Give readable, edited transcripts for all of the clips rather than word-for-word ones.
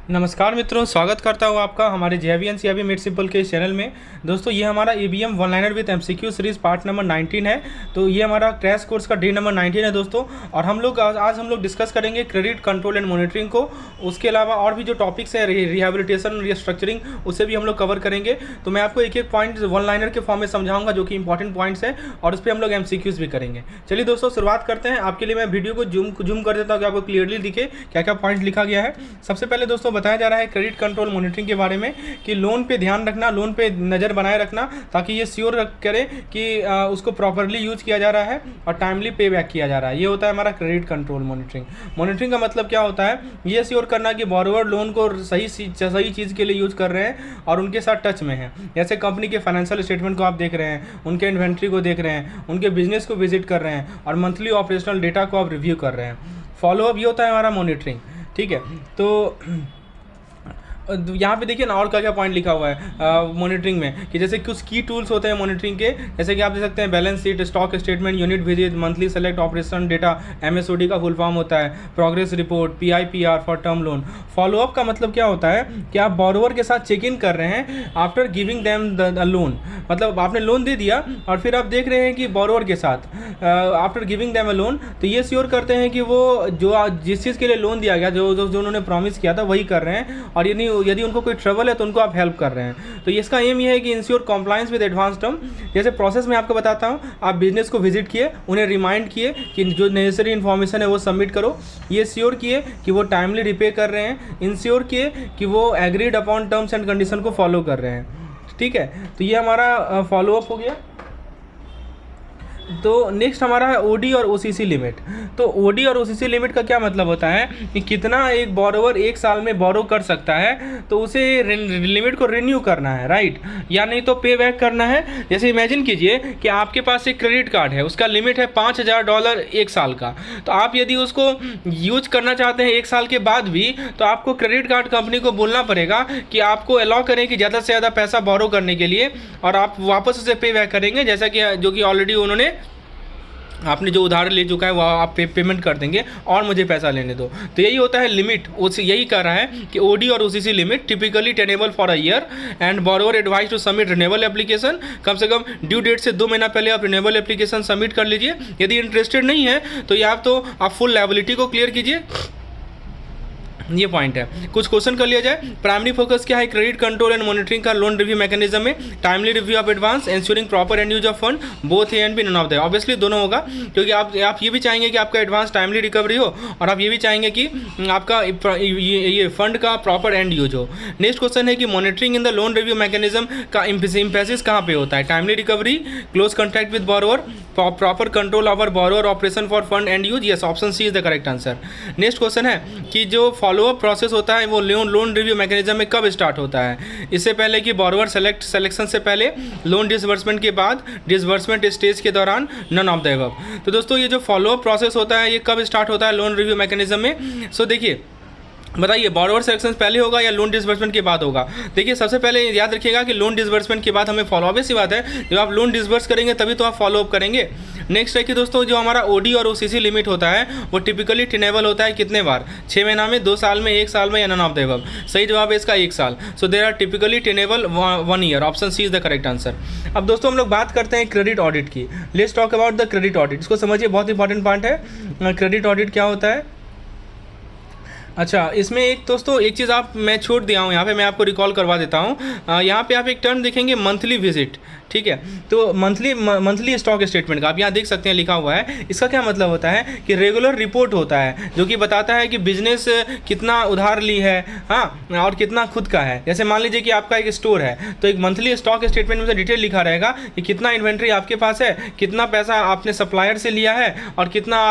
नमस्कार मित्रों, स्वागत करता हूँ आपका हमारे JVNCIB मेड सिंपल के इस चैनल में। दोस्तों ये हमारा EBM one liner with MCQ series part number 19 है। तो ये हमारा क्रैश कोर्स का डे नंबर 19 है दोस्तों। और हम लोग आज हम लोग डिस्कस करेंगे क्रेडिट कंट्रोल एंड मॉनिटरिंग को। उसके अलावा और भी जो टॉपिक्स है रिहेबिलिटेशन, रिस्ट्रक्चरिंग, उसे भी हम लोग कवर करेंगे। तो मैं आपको एक एक पॉइंट वन लाइनर के फॉर्म में समझाऊंगा जो कि इंपॉर्टेंट पॉइंट्स है, और उस पर हम लोग MCQs भी करेंगे। चलिए दोस्तों शुरुआत करते हैं। आपके लिए मैं वीडियो को जूम कर देता हूँ कि आपको क्लियरली दिखे क्या क्या पॉइंट लिखा गया है। सबसे पहले दोस्तों बताया जा रहा है क्रेडिट कंट्रोल मॉनिटरिंग के बारे में कि लोन पे ध्यान रखना, लोन पे नज़र बनाए रखना, ताकि ये श्योर करे कि उसको प्रॉपरली यूज किया जा रहा है और टाइमली पे बैक किया जा रहा है। ये होता है हमारा क्रेडिट कंट्रोल मॉनिटरिंग। मॉनिटरिंग का मतलब क्या होता है? ये श्योर करना कि बोरोवर लोन को सही चीज़ के लिए यूज कर रहे हैं और उनके साथ टच में है। जैसे कंपनी के फाइनेंशियल स्टेटमेंट को आप देख रहे हैं, उनके इन्वेंट्री को देख रहे हैं, उनके बिजनेस को विजिट कर रहे हैं और मंथली ऑपरेशनल डेटा को आप रिव्यू कर रहे हैं। फॉलोअप ये होता है हमारा मॉनिटरिंग। ठीक है, तो यहाँ पे देखिए ना और क्या क्या पॉइंट लिखा हुआ है मॉनिटरिंग में, कि जैसे कुछ की टूल्स होते हैं मॉनिटरिंग के, जैसे कि आप देख सकते हैं balance sheet, stock statement, unit visit, monthly select operation data, MSOD का फुल फॉर्म होता है, progress report, PIPR for term loan. Follow up का मतलब क्या होता है कि आप बोरोवर के साथ चेक इन कर रहे हैं after giving them the loan. मतलब आपने लोन दे दिया और फिर आप देख रहे हैं कि बोरोवर के साथ after giving them a loan, तो ये श्योर करते हैं कि वो जो जिस चीज़ के लिए लोन दिया गया, जो उन्होंने प्रॉमिस किया था वही कर रहे हैं, और यदि उनको कोई ट्रबल है तो उनको आप हेल्प कर रहे हैं। तो इसका एम ये है कि ensure compliance with advance term. जैसे प्रोसेस में आपको बताता हूँ, आप बिजनेस को विजिट किए, उन्हें रिमाइंड किए कि जो नेसेसरी इन्फॉर्मेशन है वो सबमिट करो, ये श्योर किए कि वो टाइमली रिपे कर रहे हैं, इंश्योर किए कि वो agreed upon terms and condition को फॉलो कर रहे हैं। ठीक है, तो ये हमारा फॉलोअप हो गया। तो नेक्स्ट हमारा है OD और OCC लिमिट। तो OD और OCC लिमिट का क्या मतलब होता है कि कितना एक बोरोवर एक साल में बोरो कर सकता है, तो उसे लिमिट को रिन्यू करना है, राइट, या नहीं तो पे बैक करना है। जैसे इमेजिन कीजिए कि आपके पास एक क्रेडिट कार्ड है, उसका लिमिट है $5000 एक साल का। तो आप यदि उसको यूज करना चाहते हैं एक साल के बाद भी, तो आपको क्रेडिट कार्ड कंपनी को बोलना पड़ेगा कि आपको अलाउ करें कि ज़्यादा से ज़्यादा पैसा बोरो करने के लिए, और आप वापस उसे पे बैक करेंगे, जैसा कि जो कि ऑलरेडी उन्होंने आपने जो उधार ले चुका है वो आप पेमेंट कर देंगे और मुझे पैसा लेने दो। तो यही होता है लिमिट। उससे यही कह रहा है कि OD और OCC limit typically tenable for a year and borrower advise to submit renewable application. कम से कम ड्यू डेट से 2 महीना पहले आप रिन्यूएबल एप्लीकेशन सबमिट कर लीजिए। यदि इंटरेस्टेड नहीं है तो या तो आप फुल लायबिलिटी को क्लियर कीजिए। ये पॉइंट है। कुछ क्वेश्चन कर लिया जाए। प्राइमरी फोकस क्या है क्रेडिट कंट्रोल एंड मॉनिटरिंग का लोन रिव्यू मैकेनिज्म में? Timely review of advance, ensuring proper end use of fund, both A and B, none of that. Obviously दोनों होगा, क्योंकि आप ये भी चाहेंगे कि आपका एडवांस टाइमली रिकवरी हो, और आप ये भी चाहेंगे कि आपका ये फंड का प्रॉपर एंड यूज हो। नेक्स्ट क्वेश्चन है कि monitoring in the loan review mechanism का इम्पेसिस कहाँ पे होता है? Timely recovery, close contact with borrower, proper control over borrower operation for fund end use. Yes, option C is the correct answer. Next question है कि जो follow up process होता है वो लोन रिव्यू मैकेनिज्म में कब स्टार्ट होता है? इससे पहले कि बोरोवर सिलेक्शन से पहले, लोन डिसबर्समेंट के बाद, डिसबर्समेंट स्टेज के दौरान, नन ऑफ द अबव। तो दोस्तों ये जो फॉलोअप प्रोसेस होता है ये कब स्टार्ट होता है लोन रिव्यू मैकेनिज्म में? सो देखिए, बताइए बोरोवर सिलेक्शन पहले होगा या लोन डिसबर्समेंट के बाद होगा? देखिए सबसे पहले याद रखिएगा कि लोन डिसबर्समेंट के बाद हमें फॉलो, ऑब्वियस सी बात है, जब आप लोन डिसबर्स करेंगे तभी तो आप फॉलोअप करेंगे। नेक्स्ट है कि दोस्तों जो हमारा OD और OCC लिमिट होता है वो टिपिकली टेनेबल होता है कितने बार? 6 महीना में, 2 साल में, 1 साल में, या नन ऑफ द अबव? सही जवाब है इसका 1 साल। So there are typically tenable 1 year. Option C is the correct answer. अब दोस्तों हम लोग बात करते हैं क्रेडिट ऑडिट की। Let's talk about the credit audit. इसको समझिए, बहुत इंपॉर्टेंट पार्ट है। क्रेडिट ऑडिट क्या होता है? अच्छा, इसमें एक दोस्तों एक चीज़ मैं छोड़ दिया हूँ, यहाँ पे मैं आपको रिकॉल करवा देता हूँ। यहाँ पे आप एक टर्म देखेंगे मंथली विजिट। ठीक है, तो मंथली स्टॉक स्टेटमेंट का आप यहाँ देख सकते हैं लिखा हुआ है। इसका क्या मतलब होता है कि रेगुलर रिपोर्ट होता है जो कि बताता है कि बिजनेस कितना उधार ली है, हाँ, और कितना खुद का है। जैसे मान लीजिए कि आपका एक स्टोर है, तो एक मंथली स्टॉक स्टेटमेंट में से डिटेल लिखा रहेगा कि कितना इन्वेंट्री आपके पास है, कितना पैसा आपने सप्लायर से लिया है, और कितना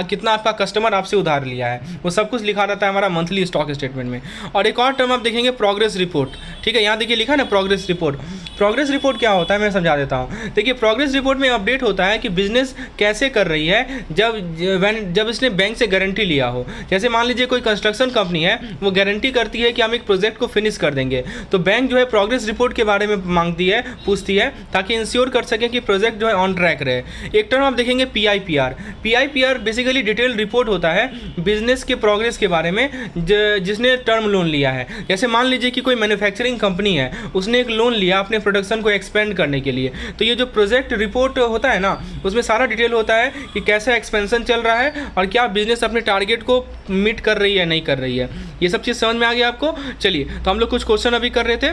कितना आपका कस्टमर आपसे उधार लिया है। वो सब कुछ लिखा रहता है हमारा मंथली स्टॉक स्टेटमेंट में। और एक और टर्म आप देखेंगे प्रोग्रेस रिपोर्ट। ठीक है, यहाँ देखिए लिखा है ना प्रोग्रेस रिपोर्ट। प्रोग्रेस रिपोर्ट क्या होता है मैं समझा देता हूँ। देखिए प्रोग्रेस रिपोर्ट में अपडेट होता है कि बिजनेस कैसे कर रही है जब इसने बैंक से गारंटी लिया हो। जैसे मान लीजिए कोई कंस्ट्रक्शन कंपनी है, वो गारंटी करती है कि हम एक प्रोजेक्ट को फिनिश कर देंगे, तो बैंक जो है प्रोग्रेस रिपोर्ट के बारे में मांगती है, पूछती है, ताकि इंश्योर कर सके कि प्रोजेक्ट जो है ऑन ट्रैक रहे। एक टर्म आप देखेंगे PIPR। बेसिकली डिटेल रिपोर्ट होता है बिजनेस के प्रोग्रेस के बारे में जिसने टर्म लोन लिया है। जैसे मान लीजिए कि कोई मैन्युफैक्चरिंग कंपनी है, उसने एक लोन लिया अपने प्रोडक्शन को एक्सपेंड करने के लिए, तो ये जो प्रोजेक्ट रिपोर्ट होता है ना, उसमें सारा डिटेल होता है कि कैसा एक्सपेंशन चल रहा है और क्या बिजनेस अपने टारगेट को मीट कर रही है नहीं कर रही है। ये सब चीज़ समझ में आ गया आपको। चलिए, तो हम लोग कुछ क्वेश्चन अभी कर रहे थे।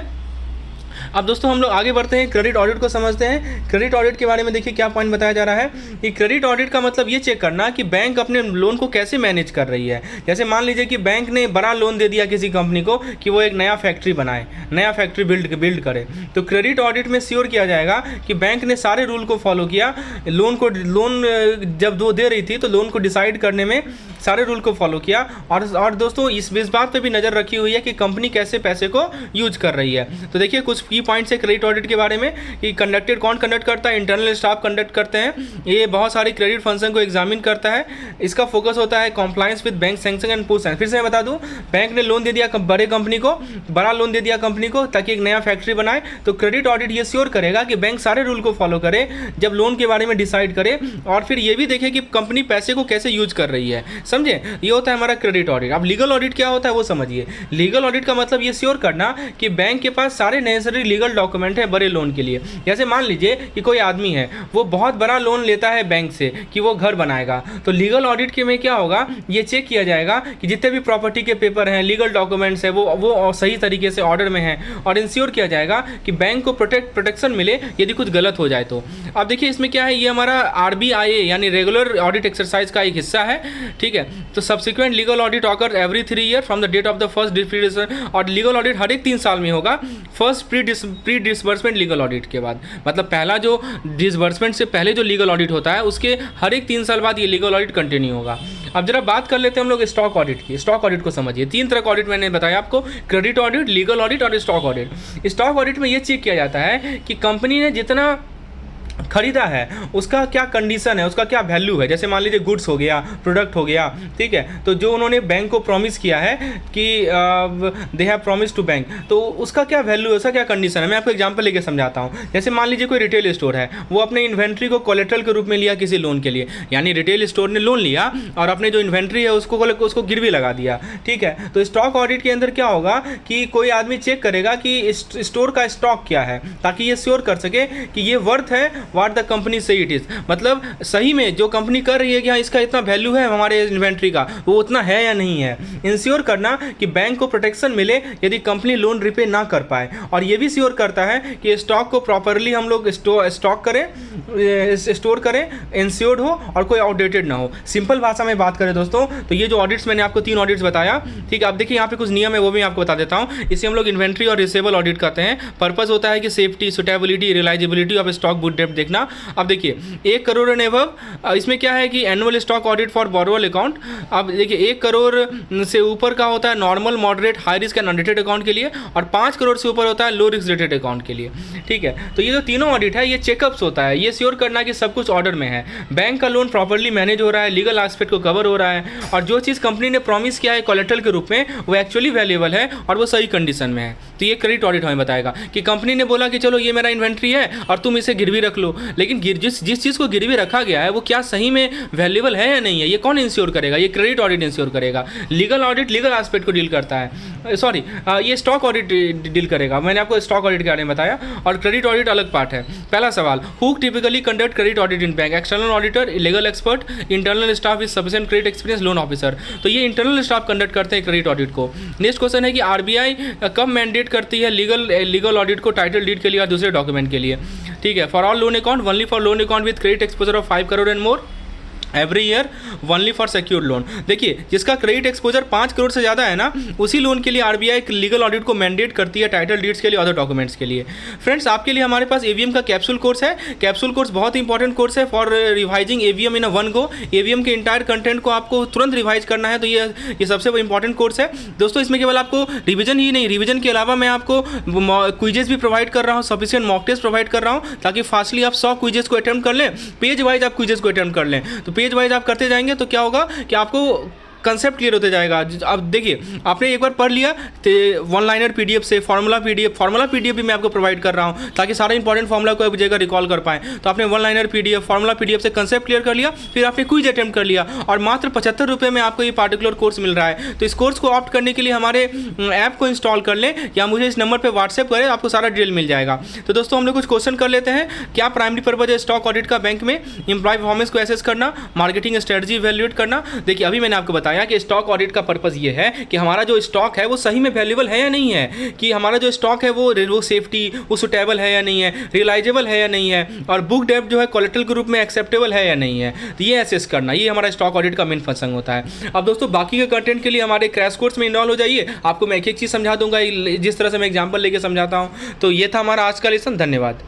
अब दोस्तों हम लोग आगे बढ़ते हैं, क्रेडिट ऑडिट को समझते हैं। क्रेडिट ऑडिट के बारे में देखिए क्या पॉइंट बताया जा रहा है कि क्रेडिट ऑडिट का मतलब ये चेक करना कि बैंक अपने लोन को कैसे मैनेज कर रही है। जैसे मान लीजिए कि बैंक ने बड़ा लोन दे दिया किसी कंपनी को कि वो एक नया फैक्ट्री बनाए, नया फैक्ट्री बिल्ड करे, तो क्रेडिट ऑडिट में श्योर किया जाएगा कि बैंक ने सारे रूल को फॉलो किया। लोन जब वो दे रही थी तो लोन को डिसाइड करने में सारे रूल को फॉलो किया। और दोस्तों इस बात पे भी नज़र रखी हुई है कि कंपनी कैसे पैसे को यूज कर रही है। तो देखिए कुछ की पॉइंट्स है क्रेडिट ऑडिट के बारे में कि कौन कंडक्ट करता है, इंटरनल स्टाफ कंडक्ट करते हैं। ये बहुत सारी क्रेडिट फंक्शन को एग्जामिन करता है। इसका फोकस होता है compliance with bank sanction and push. फिर से मैं बता दूं, बैंक ने लोन दे दिया बड़ा लोन दे दिया कंपनी को ताकि एक नया फैक्ट्री बनाए, तो क्रेडिट ऑडिट ये श्योर करेगा कि बैंक सारे रूल को फॉलो करे जब लोन के बारे में डिसाइड करे, और फिर ये भी देखे कि कंपनी पैसे को कैसे यूज कर रही है। समझे, ये होता है हमारा क्रेडिट ऑडिट। अब लीगल ऑडिट क्या होता है वो समझिए। लीगल ऑडिट का मतलब ये श्योर करना कि बैंक के पास सारे नेसेसरी लीगल डॉक्यूमेंट है बड़े लोन के लिए। जैसे मान लीजिए कि कोई आदमी है, वो बहुत बड़ा लोन लेता है बैंक से कि वो घर बनाएगा, तो लीगल ऑडिट के में क्या होगा, ये चेक किया जाएगा कि जितने भी प्रॉपर्टी के पेपर हैं, लीगल डॉक्यूमेंट्स है, वो सही तरीके से ऑर्डर में हैं, और इंश्योर किया जाएगा कि बैंक को प्रोटेक्शन मिले यदि कुछ गलत हो जाए तो। अब देखिए इसमें क्या है, ये हमारा RBIA यानी रेगुलर ऑडिट एक्सरसाइज का एक हिस्सा है। ठीक है, तो subsequent legal audit occur every 3 year from the date of the first disbursement, और लीगल ऑडिट हर एक 3 साल में होगा, first pre disbursement legal audit के बाद। मतलब पहला जो डिस्बर्समेंट से पहले जो लीगल ऑडिट होता है उसके हर एक 3 साल बाद ये लीगल ऑडिट कंटिन्यू होगा। अब जरा बात कर लेते हैं हम लोग स्टॉक ऑडिट की। स्टॉक ऑडिट को समझिए, 3 तरह का ऑडिट मैंने बताया आपको, क्रेडिट ऑडिट, लीगल ऑडिट और स्टॉक ऑडिट। स्टॉक ऑडिट में ये चेक किया जाता है कि कंपनी ने जितना खरीदा है उसका क्या कंडीशन है, उसका क्या वैल्यू है। जैसे मान लीजिए गुड्स हो गया, प्रोडक्ट हो गया, ठीक है, तो जो उन्होंने बैंक को प्रॉमिस किया है कि they have promise to bank, तो उसका क्या वैल्यू है, उसका क्या कंडीशन है। मैं आपको एग्जांपल लेके समझाता हूँ। जैसे मान लीजिए कोई रिटेल स्टोर है, वो अपने इन्वेंट्री को कोलेट्रल के रूप में लिया किसी लोन के लिए, यानी रिटेल स्टोर ने लोन लिया और अपने जो इन्वेंट्री है उसको गिरवी लगा दिया। ठीक है, तो स्टॉक ऑडिट के अंदर क्या होगा कि कोई आदमी चेक करेगा कि स्टोर का स्टॉक क्या है, ताकि ये श्योर कर सके कि ये वर्थ है व्हाट द कंपनी से इट इज। मतलब सही में जो कंपनी कर रही है कि हाँ इसका इतना वैल्यू है हमारे इन्वेंट्री का, वो उतना है या नहीं है। इंश्योर करना कि बैंक को प्रोटेक्शन मिले यदि कंपनी लोन रिपे ना कर पाए, और ये भी श्योर करता है कि स्टॉक को प्रॉपरली हम लोग स्टॉक करें, स्टोर करें, इंश्योर्ड हो और कोई आउटडेटेड ना हो। सिंपल भाषा में बात करें दोस्तों, तो ये जो ऑडिट्स मैंने आपको 3 ऑडिट्स बताया, ठीक है। अब देखिए यहाँ पे कुछ नियम है, वो भी आपको बता देता हूँ। इसे हम लोग इन्वेंट्री और रिसेबल ऑडिट करते हैं। पर्पस होता है कि safety, suitability, reliability of stock book depth देखना। अब देखिए 1 करोड़ एंड एबव, इसमें क्या है कि annual stock audit for borrower account. अब देखिए 1 करोड़ से ऊपर का होता है normal, moderate, high risk and unrated account के लिए, और 5 करोड़ से ऊपर होता है लो रिस्क रेटेड अकाउंट के लिए। ठीक है, तो ये जो तीनों ऑडिट है ये चेकअप्स होता है, ये श्योर करना कि सब कुछ ऑर्डर में है, बैंक का लोन प्रॉपर्ली मैनेज हो रहा है, लीगल एस्पेक्ट को कवर हो रहा है, और जो चीज़ कंपनी ने प्रॉमिस किया है कोलेट्रल के रूप में वो एक्चुअली वैल्यूएबल है और वो सही कंडीशन में है। तो ये क्रेडिट ऑडिट हमें बताएगा कि कंपनी ने बोला कि चलो ये मेरा इन्वेंट्री है और तुम इसे गिरवी रख लो, लेकिन जिस चीज़ को गिरवी रखा गया है वो क्या सही में वैल्यूएबल है या नहीं है, ये कौन इंश्योर करेगा? ये क्रेडिट ऑडिट इंश्योर करेगा। लीगल ऑडिट लीगल एस्पेक्ट को डील करता है, सॉरी ये स्टॉक ऑडिट डील करेगा। मैंने आपको स्टॉक ऑडिट के बारे में बताया, और क्रेडिट ऑडिट अलग पार्ट है। पहला सवाल, who typically conduct credit audit in bank? External auditor, legal expert, internal staff with sufficient credit experience, loan officer. तो ये इंटरनल स्टाफ कंडक्ट करते हैं क्रेडिट ऑडिट को। नेक्स्ट क्वेश्चन है कि आरबीआई कब मैंडेट करती है लीगल ऑडिट को टाइटल डीड के लिए और दूसरे डॉक्यूमेंट के लिए? ठीक है, for all loan account, only for loan account with credit exposure of 5 crore and more every year, only for secured loan. देखिए जिसका क्रेडिट एक्सपोजर 5 करोड़ से ज़्यादा है ना, उसी लोन के लिए आरबीआई लीगल ऑडिट को मैंडेट करती है टाइटल डीड्स के लिए, अदर डॉक्यूमेंट्स के लिए। फ्रेंड्स आपके लिए हमारे पास एवीएम का कैप्सूल कोर्स है। कैप्सूल कोर्स बहुत इंपॉर्टेंट कोर्स है for revising AVM in a one go. एवीएम के इंटायर कंटेंट को आपको तुरंत रिवाइज करना है, तो ये सबसे इंपॉर्टेंट कोर्स है दोस्तों। इसमें केवल आपको रिविजन ही नहीं, रिविजन के अलावा मैं आपको क्विजेस भी प्रोवाइड कर रहा हूँ, सफिशिएंट मॉक टेस्ट प्रोवाइड कर रहा हूँ, ताकि फास्टली आप 100 क्विजेस को अटेम्प्ट कर लें। पेज वाइज आप क्विजेस को अटेम्प्ट कर लें, तो पेज वाइज आप करते जाएंगे तो क्या होगा कि आपको कंसेप्ट क्लियर होते जाएगा। अब देखिए, आपने एक बार पढ़ लिया तो वन लाइनर पीडीएफ से फार्मूला पीडीएफ भी मैं आपको प्रोवाइड कर रहा हूँ ताकि सारे इंपॉर्टेंट फार्मूला को एक जगह रिकॉल कर पाएँ। तो आपने one liner PDF, formula PDF से कंसेप्ट क्लियर कर लिया, फिर आपने क्विज अटेम्प्ट कर लिया और मात्र 75 रुपये में आपको ये पार्टिकुलर कोर्स मिल रहा है। तो इस कोर्स को ऑप्ट करने के लिए हमारे ऐप को इंस्टॉल कर लें या मुझे इस नंबर पर व्हाट्सएप करें, आपको सारा डिटेल मिल जाएगा। तो दोस्तों हम लोग कुछ क्वेश्चन कर लेते हैं। क्या प्राइमरी पर्पज है स्टॉक ऑडिट का बैंक में? एम्प्लॉय परफॉर्मेंस को एसेस करना, मार्केटिंग स्ट्रेटजी इवैल्यूएट करना। देखिए, अभी मैंने आपको बताया कि स्टॉक ऑडिट का पर्पज ये है कि हमारा जो स्टॉक है वो सही में वैल्यूएबल है या नहीं है, कि हमारा जो स्टॉक है वो सेफ्टी, वो सुटेबल है या नहीं है, रियलाइजेबल है या नहीं है, और बुक डेप्थ जो है कोलेटरल ग्रुप में एक्सेप्टेबल है या नहीं है। तो ये एसेस करना, ये हमारा स्टॉक ऑडिट का मेन फंक्शन होता है। अब दोस्तों बाकी के कंटेंट के लिए हमारे क्रैश कोर्स में इन्वॉल्व हो जाइए, आपको मैं एक एक चीज़ समझा दूंगा जिस तरह से मैं एग्जाम्पल लेके समझाता हूँ। तो ये था हमारा आज का लेसन। धन्यवाद।